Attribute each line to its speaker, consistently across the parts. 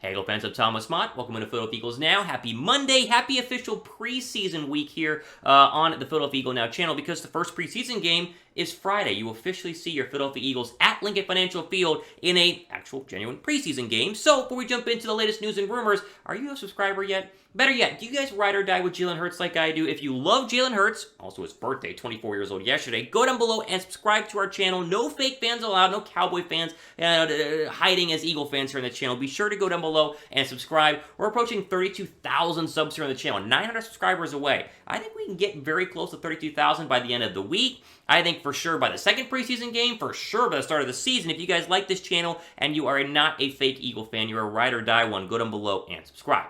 Speaker 1: Hey, Eagle fans, I'm Thomas Mott. Welcome to Philadelphia Eagles Now. Happy Monday. Happy official preseason week here on the Philadelphia Eagle Now channel because the first preseason game is Friday. You officially see your Philadelphia Eagles at Lincoln Financial Field in a actual genuine preseason game. So before we jump into the latest news and rumors, are you a subscriber yet? Better yet, do you guys ride or die with Jalen Hurts like I do? If you love Jalen Hurts, also his birthday, 24 years old yesterday, go down below and subscribe to our channel. No fake fans allowed, no Cowboy fans hiding as Eagle fans here on the channel. Be sure to go down below and subscribe. We're approaching 32,000 subs here on the channel, 900 subscribers away. I think we can get very close to 32,000 by the end of the week. I think for sure by the second preseason game, for sure by the start of the season. If you guys like this channel and you are not a fake Eagle fan, you're a ride or die one, go down below and subscribe.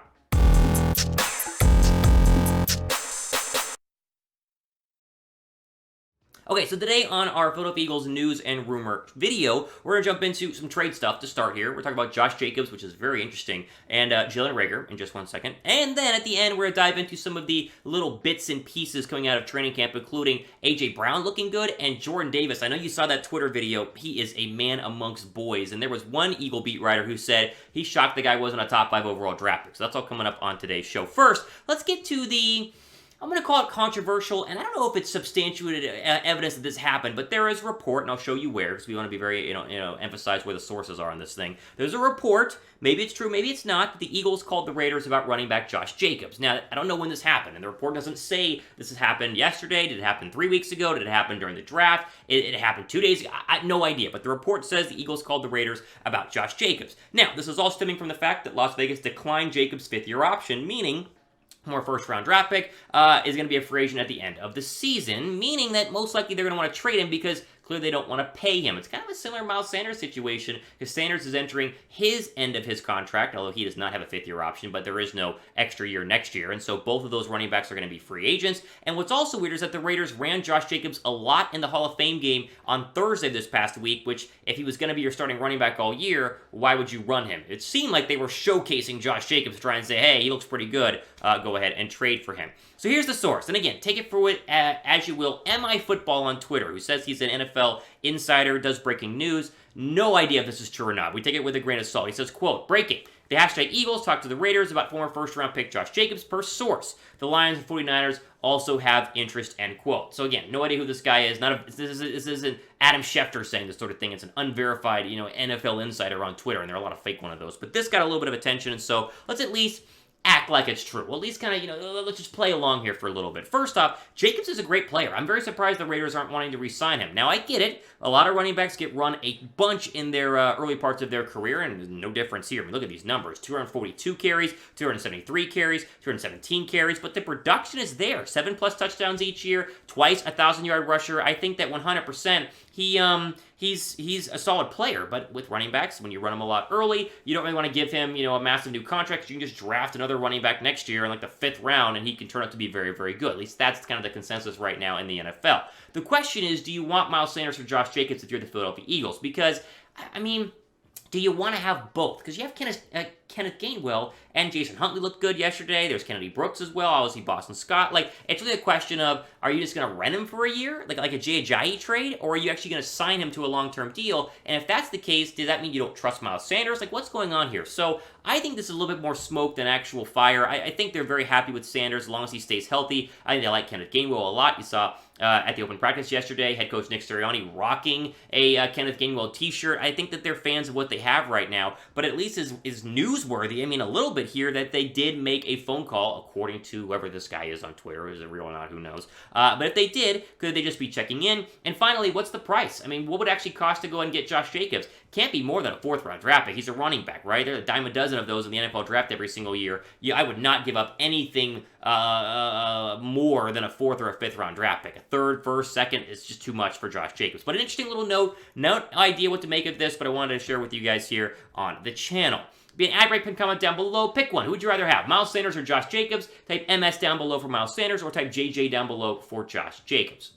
Speaker 1: Okay, so today on our Philadelphia Eagles news and rumor video, we're going to jump into some trade stuff to start here. We're talking about Josh Jacobs, which is very interesting, and Jalen Reagor in just one second. And then at the end, we're going to dive into some of the little bits and pieces coming out of training camp, including A.J. Brown looking good and Jordan Davis. I know you saw that Twitter video. He is a man amongst boys, and there was one Eagle beat writer who said he's shocked the guy wasn't a top 5 overall draft pick. So that's all coming up on today's show. First, let's get to the... I'm going to call it controversial, and I don't know if it's substantiated evidence that this happened, but there is a report, and I'll show you where, because we want to be very, emphasize where the sources are on this thing. There's a report, maybe it's true, maybe it's not, that the Eagles called the Raiders about running back Josh Jacobs. Now, I don't know when this happened, and the report doesn't say this has happened yesterday, did it happen 3 weeks ago, did it happen during the draft, it happened 2 days ago, I have no idea, but the report says the Eagles called the Raiders about Josh Jacobs. Now, this is all stemming from the fact that Las Vegas declined Jacobs' fifth-year option, meaning... more first-round draft pick, is going to be a free agent at the end of the season, meaning that most likely they're going to want to trade him because clearly they don't want to pay him. It's kind of a similar Miles Sanders situation because Sanders is entering his end of his contract, although he does not have a fifth-year option, but there is no extra year next year, and so both of those running backs are going to be free agents. And what's also weird is that the Raiders ran Josh Jacobs a lot in the Hall of Fame game on Thursday this past week, which if he was going to be your starting running back all year, why would you run him? It seemed like they were showcasing Josh Jacobs to try and say, hey, he looks pretty good, go ahead and trade for him. So here's the source, and again, take it for it as you will. MI Football on Twitter, who says he's an NFL insider, does breaking news. No idea if this is true or not. We take it with a grain of salt. He says, quote, breaking. The hashtag Eagles talked to the Raiders about former first-round pick Josh Jacobs per source. The Lions and 49ers also have interest, end quote. So again, no idea who this guy is. This isn't Adam Schefter saying this sort of thing. It's an unverified, NFL insider on Twitter, and there are a lot of fake one of those. But this got a little bit of attention, and so let's at least act like it's true. Well, at least kind of, let's just play along here for a little bit. First off, Jacobs is a great player. I'm very surprised the Raiders aren't wanting to re-sign him. Now, I get it. A lot of running backs get run a bunch in their early parts of their career, and there's no difference here. I mean, look at these numbers. 242 carries, 273 carries, 217 carries, but the production is there. 7+ touchdowns each year, twice a 1,000-yard rusher. I think that 100%, he's a solid player, but with running backs, when you run them a lot early, you don't really want to give him, a massive new contract. You can just draft another running back next year in like the 5th round, and he can turn out to be very, very good. At least that's kind of the consensus right now in the NFL. The question is, do you want Miles Sanders or Josh Jacobs if you're the Philadelphia Eagles? Because, I mean, do you want to have both? Because you have Kenneth Gainwell and Jason Huntley looked good yesterday. There's Kennedy Brooks as well. Obviously, Boston Scott. Like, it's really a question of, are you just going to rent him for a year? Like a Jay Ajayi trade? Or are you actually going to sign him to a long-term deal? And if that's the case, does that mean you don't trust Miles Sanders? Like, what's going on here? So, I think this is a little bit more smoke than actual fire. I think they're very happy with Sanders as long as he stays healthy. I think they like Kenneth Gainwell a lot. You saw at the open practice yesterday, head coach Nick Sirianni rocking a Kenneth Gainwell t-shirt. I think that they're fans of what they have right now, but at least is newsworthy. I mean, a little bit here that they did make a phone call, according to whoever this guy is on Twitter. Is it real or not? Who knows? But if they did, could they just be checking in? And finally, what's the price? I mean, what would it actually cost to go and get Josh Jacobs? Can't be more than a 4th-round draft pick. He's a running back, right? There's a dime a dozen of those in the NFL draft every single year. Yeah, I would not give up anything more than a 4th or a 5th-round draft pick. A 3rd, 1st, 2nd is just too much for Josh Jacobs. But an interesting little note. No idea what to make of this, but I wanted to share with you guys here on the channel. Be an ad break, pin comment down below. Pick one. Who would you rather have, Miles Sanders or Josh Jacobs? Type MS down below for Miles Sanders, or type JJ down below for Josh Jacobs.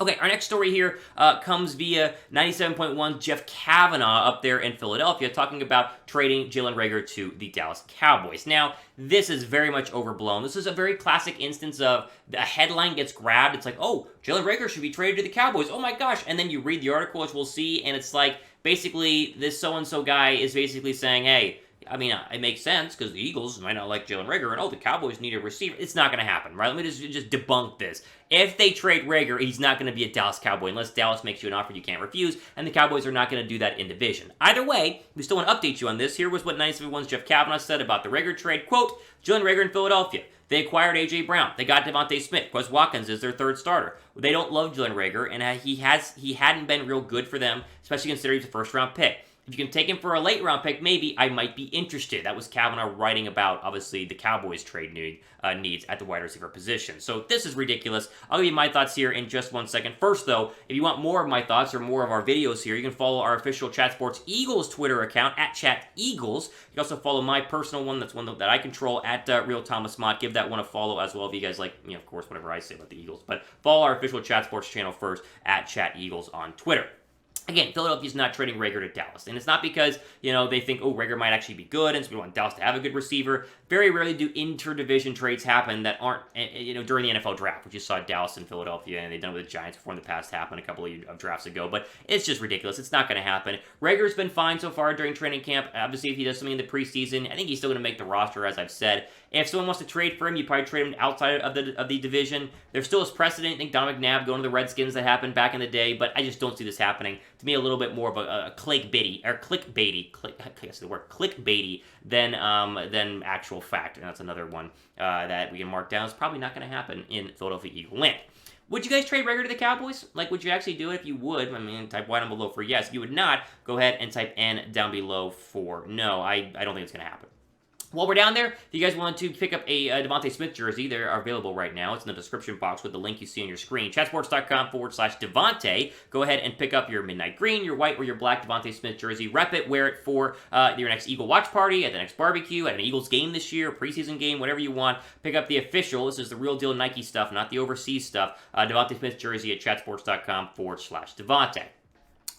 Speaker 1: Okay, our next story here comes via 97.1 Jeff Cavanaugh up there in Philadelphia talking about trading Jalen Reagor to the Dallas Cowboys. Now, this is very much overblown. This is a very classic instance of a headline gets grabbed. It's like, oh, Jalen Reagor should be traded to the Cowboys. Oh my gosh. And then you read the article, which we'll see, and it's like, basically, this so-and-so guy is basically saying, hey, I mean, it makes sense because the Eagles might not like Jalen Reagor, and the Cowboys need a receiver. It's not going to happen, right? Let me just debunk this. If they trade Reagor, he's not going to be a Dallas Cowboy unless Dallas makes you an offer you can't refuse, and the Cowboys are not going to do that in division. Either way, we still want to update you on this. Here was what 97.1's Jeff Cavanaugh said about the Reagor trade. Quote, Jalen Reagor in Philadelphia. They acquired A.J. Brown. They got DeVonta Smith. Quez Watkins is their third starter. They don't love Jalen Reagor, and he hadn't been real good for them, especially considering he's a first-round pick. If you can take him for a late-round pick, maybe I might be interested. That was Cavanaugh writing about, obviously, the Cowboys' trade needs at the wide receiver position. So this is ridiculous. I'll give you my thoughts here in just 1 second. First, though, if you want more of my thoughts or more of our videos here, you can follow our official Chat Sports Eagles Twitter account, @ChatEagles. You can also follow my personal one. That's one that I control, @Real Thomas Mott. Give that one a follow as well if you guys like, of course, whatever I say about the Eagles. But follow our official Chat Sports channel first, @ChatEagles on Twitter. Again, Philadelphia's not trading Reagor to Dallas. And it's not because, they think, Reagor might actually be good, and so we want Dallas to have a good receiver. Very rarely do interdivision trades happen that aren't, during the NFL draft, which you saw Dallas and Philadelphia, and they've done it with the Giants before in the past, happened a couple of drafts ago. But it's just ridiculous. It's not going to happen. Reagor's been fine so far during training camp. Obviously, if he does something in the preseason, I think he's still going to make the roster, as I've said. If someone wants to trade for him, you probably trade him outside of the division. There still is precedent. I think Don McNabb going to the Redskins that happened back in the day, but I just don't see this happening. To me, a little bit more of a clickbaity than actual fact. And that's another one that we can mark down. It's probably not going to happen in Philadelphia Eagle land. Would you guys trade Reagor to the Cowboys? Would you actually do it? If you would, type Y down below for yes. If you would not, go ahead and type N down below for no. I don't think it's going to happen. While we're down there, if you guys want to pick up a DeVonta Smith jersey, they are available right now. It's in the description box with the link you see on your screen. Chatsports.com/Devontae. Go ahead and pick up your midnight green, your white, or your black DeVonta Smith jersey. Rep it, wear it for your next Eagle watch party, at the next barbecue, at an Eagles game this year, preseason game, whatever you want. Pick up the official, this is the real deal Nike stuff, not the overseas stuff, DeVonta Smith jersey at chatsports.com/Devontae.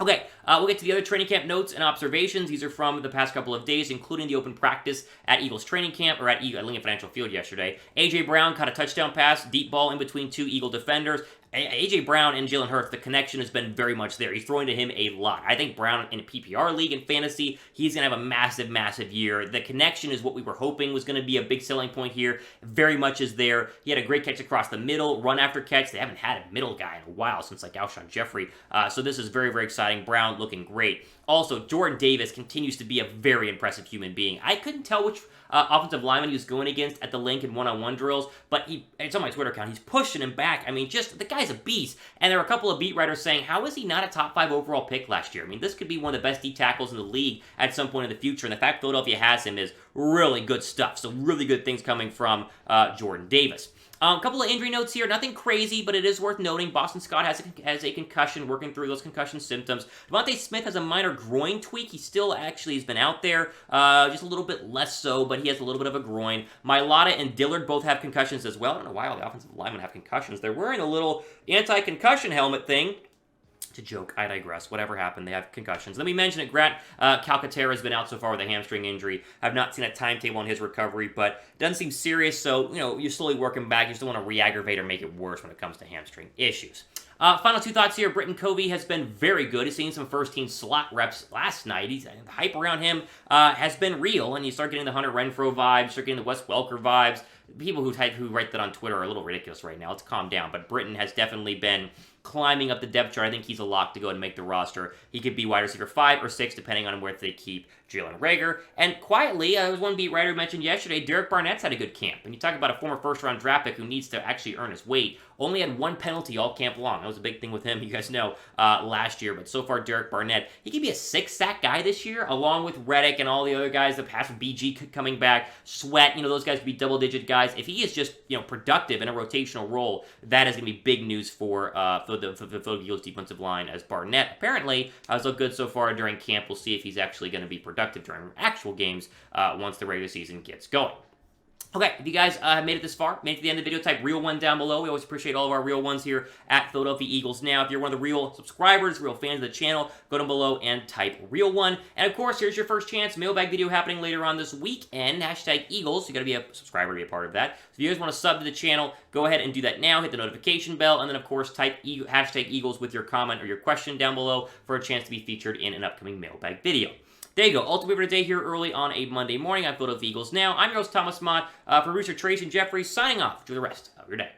Speaker 1: Okay, we'll get to the other training camp notes and observations. These are from the past couple of days, including the open practice at Eagles training camp, or at Lincoln Financial Field yesterday. A.J. Brown caught a touchdown pass, deep ball in between two Eagle defenders. A.J. Brown and Jalen Hurts, the connection has been very much there. He's throwing to him a lot. I think Brown in a PPR league and fantasy, he's going to have a massive, massive year. The connection is what we were hoping was going to be a big selling point here. Very much is there. He had a great catch across the middle, run after catch. They haven't had a middle guy in a while since Alshon Jeffrey. So this is very, very exciting. Brown looking great. Also, Jordan Davis continues to be a very impressive human being. I couldn't tell which offensive lineman he was going against at the Lincoln one-on-one drills, but it's on my Twitter account. He's pushing him back. The guy's a beast. And there are a couple of beat writers saying, how is he not a top 5 overall pick last year? This could be one of the best D tackles in the league at some point in the future, and the fact Philadelphia has him is really good stuff. So really good things coming from Jordan Davis. A couple of injury notes here. Nothing crazy, but it is worth noting. Boston Scott has a concussion, working through those concussion symptoms. DeVonta Smith has a minor groin tweak. He still actually has been out there, just a little bit less so, but he has a little bit of a groin. Mailata and Dillard both have concussions as well. I don't know why all the offensive linemen have concussions. They're wearing a little anti-concussion helmet thing. It's a joke. I digress. Whatever happened, they have concussions. Let me mention it. Grant Calcaterra has been out so far with a hamstring injury. I've not seen a timetable on his recovery, but doesn't seem serious, so, you're slowly working back. You still want to re-aggravate or make it worse when it comes to hamstring issues. Final two thoughts here. Britton Covey has been very good. He's seen some first-team slot reps last night. The hype around him has been real, and you start getting the Hunter Renfrow vibes, start getting the Wes Welker vibes. People who write that on Twitter are a little ridiculous right now. Let's calm down. But Britton has definitely been climbing up the depth chart. I think he's a lock to go and make the roster. He could be wide receiver 5 or 6, depending on where they keep Jalen Reagor. And quietly, there was one beat writer who mentioned yesterday, Derek Barnett's had a good camp. And you talk about a former first-round draft pick who needs to actually earn his weight. Only had one penalty all camp long. That was a big thing with him, you guys know, last year. But so far, Derek Barnett, he could be a 6-sack guy this year, along with Reddick and all the other guys that passed, BG coming back, Sweat, those guys could be double-digit guys. If he is just, productive in a rotational role, that is going to be big news for the Philadelphia Eagles defensive line, as Barnett apparently has looked good so far during camp. We'll see if he's actually going to be productive during actual games once the regular season gets going. Okay, if you guys have made it this far, made it to the end of the video, type real one down below. We always appreciate all of our real ones here at Philadelphia Eagles Now. If you're one of the real subscribers, real fans of the channel, go down below and type real one. And of course, here's your first chance. Mailbag video happening later on this weekend. Hashtag Eagles. You got to be a subscriber to be a part of that. So if you guys want to sub to the channel, go ahead and do that now. Hit the notification bell. And then, of course, type hashtag Eagles with your comment or your question down below for a chance to be featured in an upcoming mailbag video. There you go. Ultimate for today here early on a Monday morning. I'm Philadelphia Eagles Now. I'm your host, Thomas Mott. Producer Trace and Jeffrey signing off. Enjoy the rest of your day.